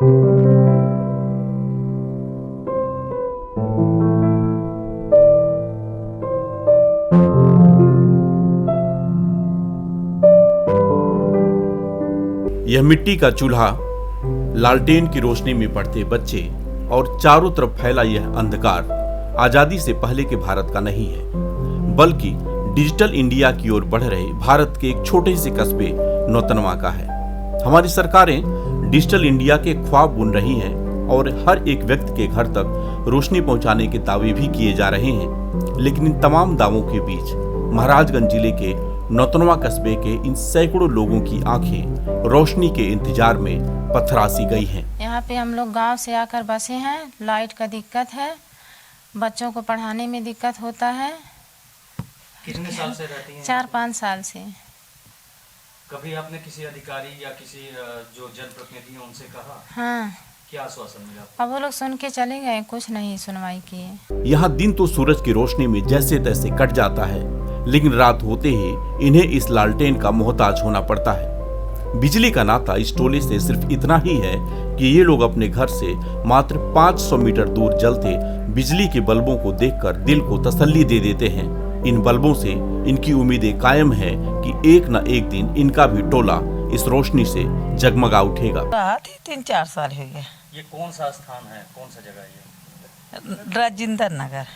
यह मिट्टी का चूल्हा, लालटेन की रोशनी में पढ़ते बच्चे और चारों तरफ फैला यह अंधकार आजादी से पहले के भारत का नहीं है, बल्कि डिजिटल इंडिया की ओर बढ़ रहे भारत के एक छोटे से कस्बे नौतनवा का है। हमारी सरकारें डिजिटल इंडिया के ख्वाब बुन रही हैं और हर एक व्यक्ति के घर तक रोशनी पहुंचाने के दावे भी किए जा रहे हैं, लेकिन इन तमाम दावों के बीच महाराजगंज जिले के नौतनवा कस्बे के इन सैकड़ों लोगों की आंखें रोशनी के इंतजार में पथरासी गई हैं। यहाँ पे हम लोग गांव से आकर बसे हैं, लाइट का दिक्कत है, बच्चों को पढ़ाने में दिक्कत होता है। कितने साल से रहती हैं? 4-5 साल से। कभी आपने किसी अधिकारी या किसी जो जनप्रतिनिधि हैं उनसे कहा? हाँ। क्या आश्वासन मिला? अब वो लोग सुन के चले गए, कुछ नहीं सुनवाई किए। यहाँ दिन तो सूरज की रोशनी में जैसे तैसे कट जाता है, लेकिन रात होते ही इन्हें इस लालटेन का मोहताज होना पड़ता है। बिजली का नाता इस टोले से सिर्फ इतना ही है कि ये लोग अपने घर से मात्र 500 मीटर दूर जलते बिजली के बल्बों को देखकर दिल को तसल्ली दे देते हैं। इन बल्बों से इनकी उम्मीदें कायम है कि एक न एक दिन इनका भी टोला इस रोशनी से जगमगा उठेगा। 3-4 साल हो गया। ये कौन सा स्थान है, कौन सा जगह है? राजेंद्र नगर।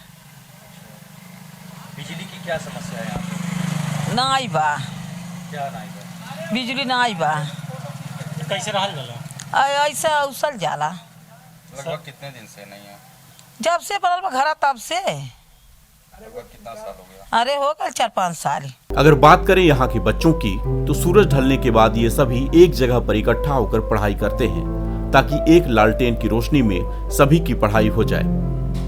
बिजली की क्या समस्या है यहाँ पे? ना आई बा। क्या नहीं बा? बिजली ना आई बा। कैसे रहल जाला? ऐसा उसल जाला। लगभग कितने दिन से नहीं है? जब से पड़ल बा घरा तब से। लगभग कितना साल हो गया? अरे हो गए 4-5 साल। अगर बात करें यहाँ के बच्चों की, तो सूरज ढलने के बाद ये सभी एक जगह पर इकट्ठा होकर पढ़ाई करते हैं, ताकि एक लालटेन की रोशनी में सभी की पढ़ाई हो जाए।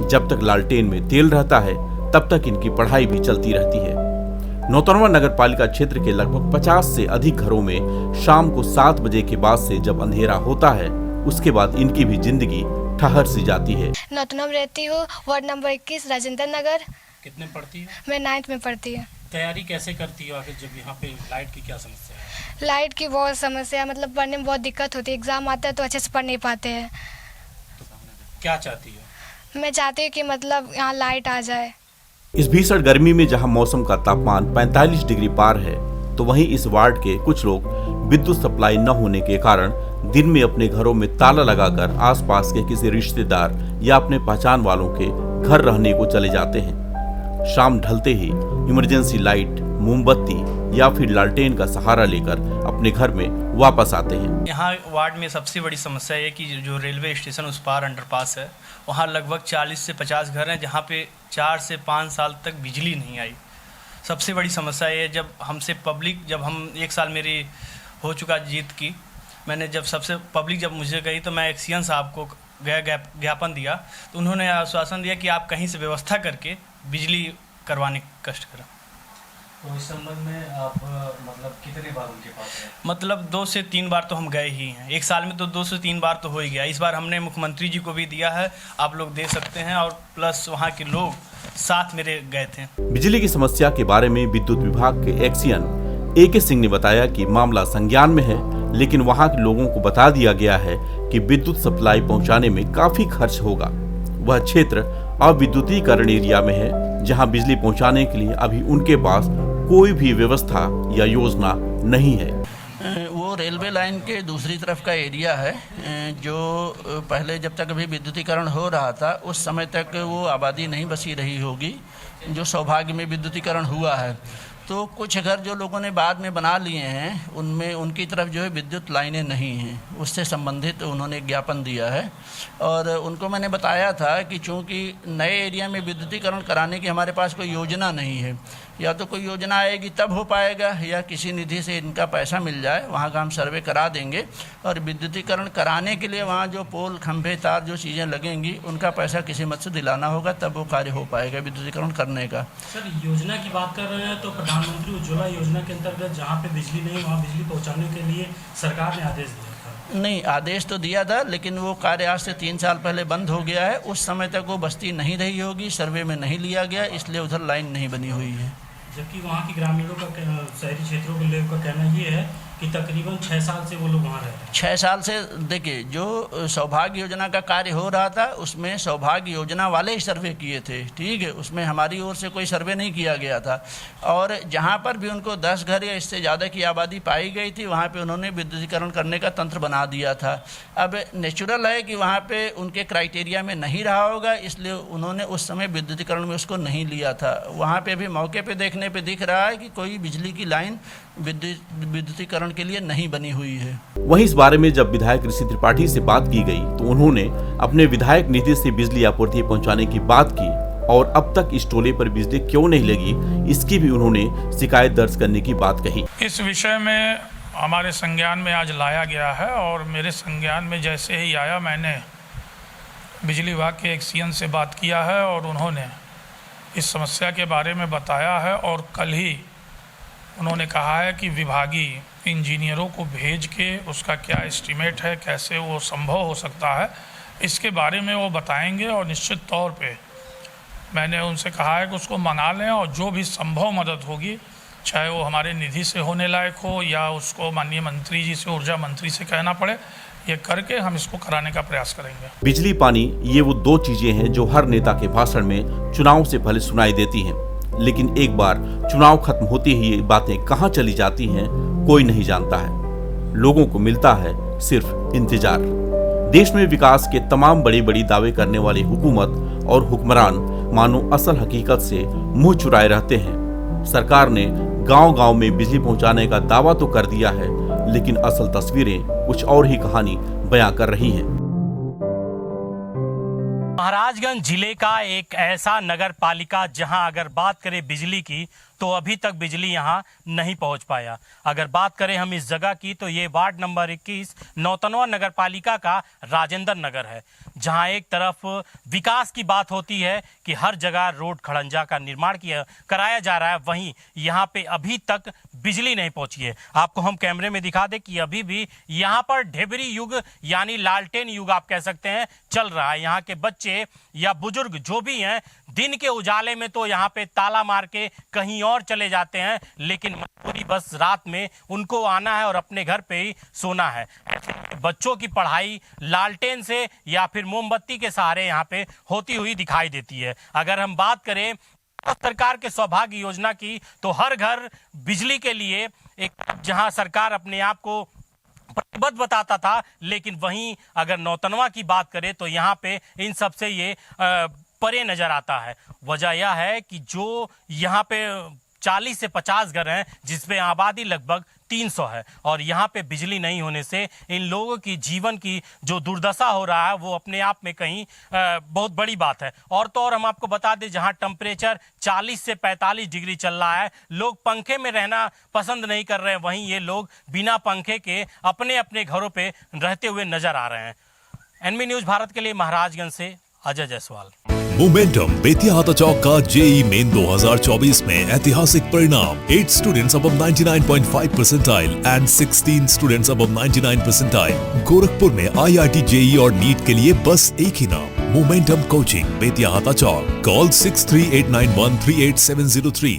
जब तक लालटेन में तेल रहता है, तब तक इनकी पढ़ाई भी चलती रहती है। नौतनवा नगर पालिका क्षेत्र के लगभग 50 से अधिक घरों में शाम को 7 बजे के बाद से जब अंधेरा होता है, उसके बाद इनकी भी जिंदगी ठहर सी जाती है। नौतनवा में रहती हूँ, वार्ड नंबर 21, राजेंद्र नगर। कितने पढ़ती है? मैं 9th में पढ़ती हूँ। तैयारी कैसे करती हो आगे, जब यहाँ पे लाइट की क्या समस्या है? लाइट की बहुत समस्या है, मतलब पढ़ने में बहुत दिक्कत होती है। एग्जाम आता है तो अच्छे से पढ़ नहीं पाते हैं। क्या चाहती हो? मैं चाहती हूँ कि मतलब यहाँ लाइट आ जाए। इस भीषण गर्मी में जहां मौसम का तापमान 45 डिग्री पार है, तो वहीं इस वार्ड के कुछ लोग विद्युत सप्लाई न होने के कारण दिन में अपने घरों में ताला लगाकर आसपास के किसी रिश्तेदार या अपने पहचान वालों के घर रहने को चले जाते हैं। शाम ढलते ही इमरजेंसी लाइट, मोमबत्ती या फिर लालटेन का सहारा लेकर अपने घर में वापस आते हैं। यहाँ वार्ड में सबसे बड़ी समस्या है कि जो रेलवे स्टेशन उस पार अंडरपास है, वहाँ लगभग 40 से 50 घर हैं जहाँ पे 4 से 5 साल तक बिजली नहीं आई। सबसे बड़ी समस्या ये, जब हमसे पब्लिक, जब हम 1 साल मेरी हो चुका जीत की, मैंने जब सबसे पब्लिक जब मुझे गई तो मैं एक्सीएन साहब को ज्ञापन दिया, तो उन्होंने आश्वासन दिया कि आप कहीं से व्यवस्था करके बिजली करवाने का कष्ट करें। तो इस संबंध में आप मतलब कितने बार उनके पास गए? मतलब 2 से 3 बार तो हम गए ही हैं। 1 साल में तो 2 से 3 बार तो हो ही गया। इस बार हमने मुख्यमंत्री जी को भी दिया है, आप लोग दे सकते हैं, और प्लस वहाँ के लोग साथ मेरे गए थे। बिजली की समस्या के बारे में विद्युत विभाग के एक्सियन AK सिंह ने बताया कि मामला संज्ञान में है, लेकिन वहाँ के लोगों को बता दिया गया है कि विद्युत सप्लाई पहुँचाने में काफी खर्च होगा। वह क्षेत्र अविद्युतीकरण एरिया में है, जहाँ बिजली पहुँचाने के लिए अभी उनके पास कोई भी व्यवस्था या योजना नहीं है। वो रेलवे लाइन के दूसरी तरफ का एरिया है, जो पहले जब तक अभी विद्युतीकरण हो रहा था उस समय तक वो आबादी नहीं बसी रही होगी, जो सौभाग्य में विद्युतीकरण हुआ है। तो कुछ घर जो लोगों ने बाद में बना लिए हैं, उनमें उनकी तरफ जो है विद्युत लाइनें नहीं हैं, उससे संबंधित उन्होंने ज्ञापन दिया है। और उनको मैंने बताया था कि चूँकि नए एरिया में विद्युतीकरण कराने की हमारे पास कोई योजना नहीं है, या तो कोई योजना आएगी तब हो पाएगा, या किसी निधि से इनका पैसा मिल जाए, वहाँ का हम सर्वे करा देंगे। और विद्युतीकरण कराने के लिए वहाँ जो पोल, खंभे, तार जो चीज़ें लगेंगी, उनका पैसा किसी मत से दिलाना होगा, तब वो कार्य हो पाएगा विद्युतीकरण करने का। सर, योजना की बात कर रहे हैं तो प्रधानमंत्री उज्ज्वला योजना के अंतर्गत जहाँ पे बिजली नहीं, वहाँ बिजली पहुँचाने के लिए सरकार ने आदेश दिया था। नहीं, आदेश तो दिया था, लेकिन वो कार्य आज से 3 साल पहले बंद हो गया है। उस समय तक वो बस्ती नहीं रही होगी, सर्वे में नहीं लिया गया, इसलिए उधर लाइन नहीं बनी हुई है। जबकि वहाँ की ग्रामीणों का, शहरी क्षेत्रों के लोगों का कहना ये है कि तकरीबन 6 साल से वो लोग वहाँ रह रहे हैं। 6 साल से देखिए, जो सौभाग्य योजना का कार्य हो रहा था उसमें सौभाग्य योजना वाले ही सर्वे किए थे, ठीक है, उसमें हमारी ओर से कोई सर्वे नहीं किया गया था। और जहाँ पर भी उनको 10 घर या इससे ज़्यादा की आबादी पाई गई थी वहाँ पे उन्होंने विद्युतीकरण करने का तंत्र बना दिया था। अब नेचुरल है कि वहाँ पे उनके क्राइटेरिया में नहीं रहा होगा, इसलिए उन्होंने उस समय विद्युतीकरण में उसको नहीं लिया था। वहाँ पे भी मौके पे देखने पे दिख रहा है कि कोई बिजली की लाइन विद्युतीकरण के लिए नहीं बनी हुई है। वहीं इस बारे में जब विधायक ऋषि त्रिपाठी से बात की गई तो उन्होंने अपने विधायक निधि से बिजली आपूर्ति पहुंचाने की बात की और अब तक इस टोले पर बिजली क्यों नहीं लगी इसकी भी उन्होंने शिकायत दर्ज करने की बात कही। इस विषय में हमारे संज्ञान में आज लाया गया है और मेरे संज्ञान में जैसे ही आया मैंने बिजली विभाग के एक सीएन से बात किया है और उन्होंने इस समस्या के बारे में बताया है और कल ही उन्होंने कहा है कि विभागीय इंजीनियरों को भेज के उसका क्या एस्टीमेट है, कैसे वो संभव हो सकता है, इसके बारे में वो बताएंगे। और निश्चित तौर पे मैंने उनसे कहा है कि उसको मंगा लें और जो भी संभव मदद होगी, चाहे वो हमारे निधि से होने लायक हो या उसको माननीय मंत्री जी से, ऊर्जा मंत्री से कहना पड़े, ये करके हम इसको कराने का प्रयास करेंगे। बिजली पानी ये वो दो चीजें हैं जो हर नेता के भाषण में चुनाव से पहले सुनाई देती हैं, लेकिन एक बार चुनाव खत्म होते ही ये बातें कहां चली जाती हैं कोई नहीं जानता है। लोगों को मिलता है सिर्फ इंतजार। देश में विकास के तमाम बड़ी बड़ी दावे करने वाली हुकूमत और हुक्मरान मानो असल हकीकत से मुंह चुराए रहते हैं। सरकार ने गांव-गांव में बिजली पहुंचाने का दावा तो कर दिया है, लेकिन असल तस्वीरें कुछ और ही कहानी बयां कर रही हैं। महाराजगंज जिले का एक ऐसा नगर पालिका जहां अगर बात करें बिजली की तो अभी तक बिजली यहां नहीं पहुंच पाया। अगर बात करें हम इस जगह की तो ये वार्ड नंबर 21 नौतनवा नगर पालिका का राजेंद्र नगर है, जहां एक तरफ विकास की बात होती है कि हर जगह रोड खड़ंजा का निर्माण कराया जा रहा है, वहीं यहां पे अभी तक बिजली नहीं पहुंची है। आपको हम कैमरे में दिखा दें कि अभी भी यहां पर ढेबरी युग यानी लालटेन युग आप कह सकते हैं चल रहा है। यहाँ के बच्चे या बुजुर्ग जो भी हैं दिन के उजाले में तो यहाँ पे ताला मार के कहीं और चले जाते हैं, लेकिन मजबूरी बस रात में उनको आना है और अपने घर पे ही सोना है। बच्चों की पढ़ाई लालटेन से या फिर मोमबत्ती के सहारे यहाँ पे होती हुई दिखाई देती है। अगर हम बात करें सरकार के सौभाग्य योजना की तो हर घर बिजली के लिए एक जहां सरकार अपने आप को प्रतिबद्ध बताता था, लेकिन वहीं अगर नौतनवा की बात करें तो यहाँ पे इन सबसे ये परे नजर आता है। वजह यह है कि जो यहाँ पे 40 से 50 घर हैं जिसमें आबादी लगभग 300 है और यहाँ पे बिजली नहीं होने से इन लोगों की जीवन की जो दुर्दशा हो रहा है वो अपने आप में कहीं बहुत बड़ी बात है। और तो और हम आपको बता दें जहाँ टेम्परेचर 40 से 45 डिग्री चल रहा है, लोग पंखे में रहना पसंद नहीं कर रहे हैं, वहीं ये लोग बिना पंखे के अपने अपने घरों पे रहते हुए नजर आ रहे हैं। एनबी न्यूज भारत के लिए महाराजगंज से अजय जायसवाल। मोमेंटम बेतिया हाता चौक का जेई मेन 2024 में ऐतिहासिक परिणाम। 8 students above 99.5 percentile and 16 students above 99 percentile। Gorakhpur में IIT जेई और नीट के लिए बस एक ही नाम, मोमेंटम कोचिंग बेतिया हाता चौक। कॉल 6389138703।